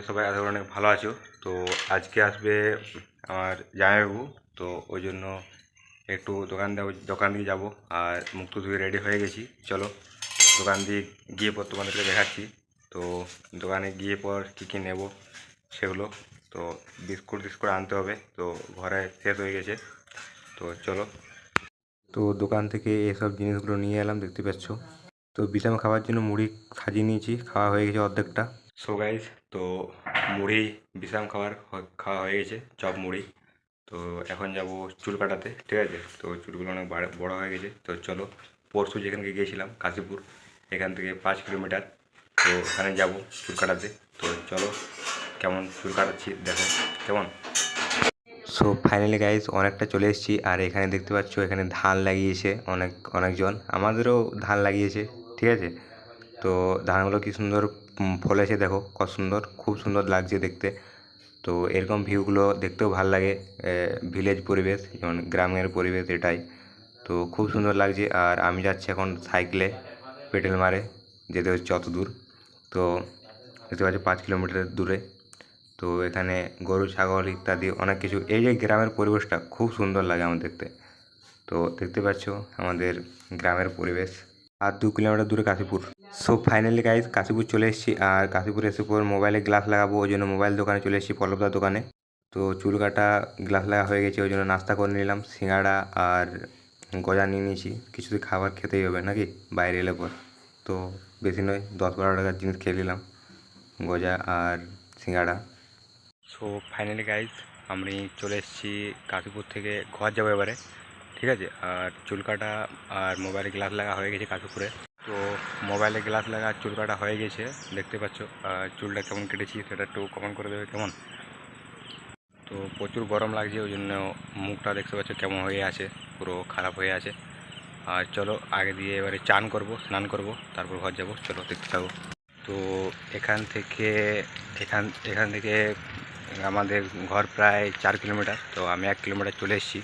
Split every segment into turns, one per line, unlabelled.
সবাই আশা করি অনেক ভালো আছো। তো আজকে আসবে আমার জামাইবাবু, তো ওই জন্য একটু দোকান দিয়ে যাবো। আর মুখ টুক ধুয়ে রেডি হয়ে গেছি, চলো দোকান দিয়ে গিয়ে পর তোমাদেরকে দেখাচ্ছি। তো দোকানে গিয়ে পর কী কী নেব সেগুলো, তো বিস্কুট আনতে হবে, তো ঘরে শেষ হয়ে গেছে। তো চলো, তো দোকান থেকে এসব জিনিসগুলো নিয়ে এলাম, দেখতে পাচ্ছ। তো বিশ্রাম খাওয়ার জন্য মুড়ি সাজিয়ে নিয়েছি, খাওয়া হয়ে গেছে অর্ধেকটা। সো গাইজ, তো মুড়ি বিশ্রাম খাওয়া হয়ে গেছে, চপ মুড়ি। তো এখন যাব চুল কাটাতে, ঠিক আছে। তো চুলগুলো অনেক বড় হয়ে গেছে। তো চলো, পরশু যেখানকে গিয়েছিলাম কাশীপুর, এখান থেকে 5 কিলোমিটার, তো ওখানে যাব চুল কাটাতে। তো চলো কেমন চুল কাটাচ্ছি দেখো কেমন। সো ফাইনালি গাইজ অনেকটা চলে এসেছি। আর এখানে দেখতে পাচ্ছ, এখানে ধান লাগিয়েছে অনেকজন, আমাদেরও ধান লাগিয়েছে, ঠিক আছে। তো ধানগুলো কি সুন্দর ফলেছে, দেখো কত সুন্দর, খুব সুন্দর লাগছে দেখতে। তো এরকম ভিউগুলো দেখতেও ভালো লাগে, ভিলেজ পরিবেশ, যেমন গ্রামের পরিবেশ এটাই। তো খুব সুন্দর লাগছে। আর আমি যাচ্ছি এখন সাইকেলে, পেডেল মারে যেতে হচ্ছে অত দূর। তো দেখতে পাচ্ছি 5 কিলোমিটার দূরে। তো এখানে গরু ছাগল ইত্যাদি অনেক কিছু, এই যে গ্রামের পরিবেশটা খুব সুন্দর লাগে আমার দেখতে। তো দেখতে পাচ্ছ আমাদের গ্রামের পরিবেশ। আর 2 কিলোমিটার দূরে Kashipur. So finally guys Kashipur চলে এসেছি। আর কাশীপুরে এসে পর মোবাইলে গ্লাস লাগাবো, ওই জন্য মোবাইল দোকানে চলে এসেছি, পল্লবদার দোকানে। তো চুল কাটা গ্লাস লাগা হয়ে গেছে, ওই জন্য নাস্তা করে নিলাম, সিঙ্গাড়া আর গজা নিয়ে নিয়েছি। কিছু তো খাবার খেতেই হবে নাকি বাইরে এলে পর। তো বেশি নয়, 10-12 টাকার জিনিস খেয়ে নিলাম, গজা আর সিঙ্গাড়া। সো ফাইনালি গাইজ আমি চলে এসেছি কাশীপুর থেকে, ঘর যাবো এবারে, ঠিক আছে। আর চুল কাটা আর মোবাইলে গ্লাস লাগা হয়ে গেছে কাশীপুরে। তো মোবাইলে গ্লাস লাগা চুল কাটা হয়ে গেছে, দেখতে পাচ্ছ। আর চুলটা কেমন কেটেছি সেটা একটু কমেন্ট করে দেবে কেমন। তো প্রচুর গরম লাগছে, ওই জন্য মুখটা দেখতে পাচ্ছ কেমন হয়ে আছে, পুরো খারাপ হয়ে আছে। আর চলো আগে দিয়ে এবারে স্নান করব, তারপর ঘর যাব, চলো দেখতে থাকো। তো এখান থেকে আমাদের ঘর প্রায় 4 কিলোমিটার। তো আমি 1 কিলোমিটার চলে এসেছি।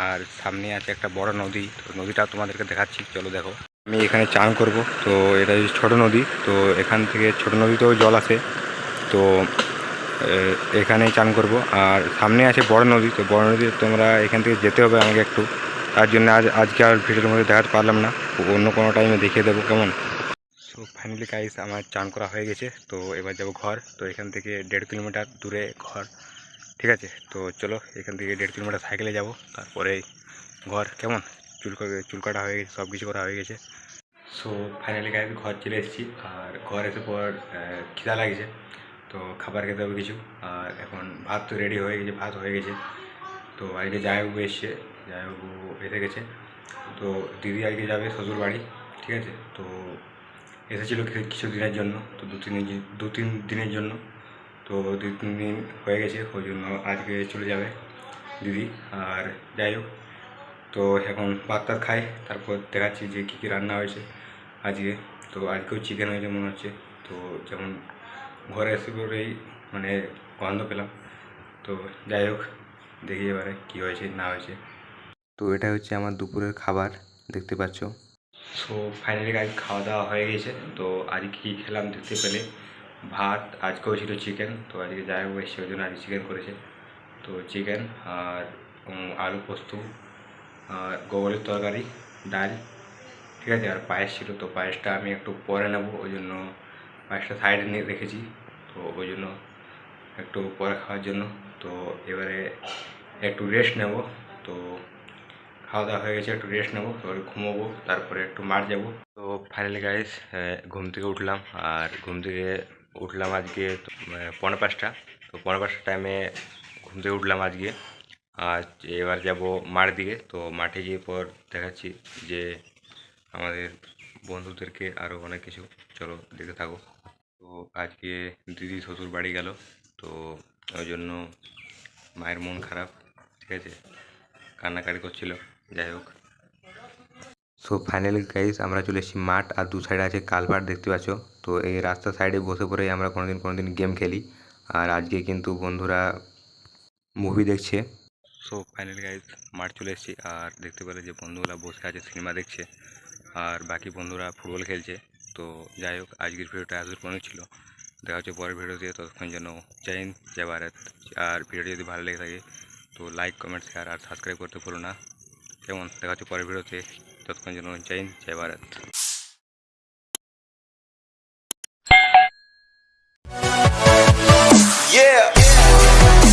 আর সামনে আছে একটা বড় নদী, তো নদীটা তোমাদেরকে দেখাচ্ছি, চলো দেখো। আমি এখানে চান করব, তো এটা ছোটো নদী। তো এখান থেকে ছোটো নদীতেও জল আসে, তো এখানেই চান করব। আর সামনে আছে বড় নদী, তো বড় নদী তোমরা এখান থেকে যেতে হবে আমাকে একটু, তার জন্য আজকে আর ভিডিওর মধ্যে দেখাতে পারলাম না, অন্য কোনো টাইমে দেখিয়ে দেবো কেমন। সো ফাইনালি গাইস আমার চান করা হয়ে গেছে, তো এবার যাব ঘর। তো এখান থেকে 1.5 কিলোমিটার দূরে ঘর, ঠিক আছে। তো চলো এখান থেকে 1.5 কিলোমিটার সাইকেলে যাব, তারপরে ঘর কেমন। চুল কাটা হয়ে গেছে, সব কিছু করা হয়ে গেছে। সো ফাইনালি গাইস ঘর চলে এসেছি। আর ঘর এসে পর খিদা লাগছে, তো খাবার খেতে হবে কিছু। আর এখন ভাত তো রেডি হয়ে গেছে, ভাত হয়ে গেছে। তো আজকে জামাইবাবু এসছে, জামাইবাবু এসে গেছে। তো দিদি আজকে যাবে শ্বশুর বাড়ি, ঠিক আছে। তো এসেছিলো কিছু দিনের জন্য, তো দু তিন দিনের জন্য। তো 2-3 দিন হয়ে গেছে, ওই জন্য আজকে চলে যাবে দিদি। আর যাই হোক, তো এখন ভাত টাত খাই, তারপর দেখাচ্ছি যে কী কী রান্না হয়েছে আজকে। তো আজকেও চিকেন হয়েছে মনে হচ্ছে। তো যেমন ঘরে এসে পরেই মানে গন্ধ পেলাম। তো যাই হোক, দেখি এবারে কী হয়েছে না হয়েছে। তো এটা হচ্ছে আমার দুপুরের খাবার, দেখতে পাচ্ছ। সো ফাইনালি আজ খাওয়া দাওয়া হয়ে গেছে। তো আজকে কী খেলাম দেখতে পেলে, ভাত, আজকেও ছিল চিকেন। তো আজকে যাই হোক এসে ওই জন্য আজকে চিকেন করেছে। তো চিকেন আর আলু পোস্ত আর গোগলের তরকারি, ডাল, ঠিক আছে। আর পায়েস ছিল, তো পায়েসটা আমি একটু পরে নেবো, ওই জন্য পায়েসটা সাইডে নিয়ে রেখেছি। তো ওই জন্য একটু পরে খাওয়ার জন্য। তো এবারে একটু রেস্ট নেব। তো খাওয়া দাওয়া হয়ে গেছে, একটু রেস্ট নেবো, তারপরে ঘুমোবো, তারপরে একটু মাঠ যাবো। তো ফাইনালি গাইস ঘুম থেকে উঠলাম। আর ঘুম থেকে উঠলাম আজকে 5:45। তো 5:45 টাইমে ঘুম থেকে উঠলাম আজকে। আর এবার যাব মাঠ দিকে। তো মাঠে গিয়ে পর দেখাচ্ছি যে আমাদের বন্ধুদেরকে আরও অনেক কিছু, চলো দেখতে থাকো। তো আজকে দিদি শ্বশুর বাড়ি গেল, তো ওই জন্য মায়ের মন খারাপ, ঠিক আছে, কান্নাকাটি করছিল। যাই হোক, সো ফাইনালি গাইস আমরা চলে এসেছি মাঠ। আর দু সাইডে আছে কালভার্ট, দেখতে পাচ্ছ। তো এই রাস্তার সাইডে বসে পড়েই আমরা কোনোদিন গেম খেলি। আর আজকে কিন্তু বন্ধুরা মুভি দেখছে। সো ফাইনালি গাইস মাঠ চলে এসেছি। আর দেখতে পেলে যে বন্ধুরা বসে আছে সিনেমা দেখছে, আর বাকি বন্ধুরা ফুটবল খেলছে। তো যাই হোক, আজকের ভিডিওটা এত পর্যন্ত ছিল। দেখা হচ্ছে পরের ভিডিওতে। ততক্ষণ যেন জয় হিন্দ, জয় ভারত। আর ভিডিওটি যদি ভালো লেগে থাকে তো লাইক, কমেন্ট, শেয়ার আর সাবস্ক্রাইব করতে ভুলো না। কেমন? দেখা হচ্ছে পরের ভিডিওতে। ততক্ষণ যেন জয় হিন্দ, জয় ভারত।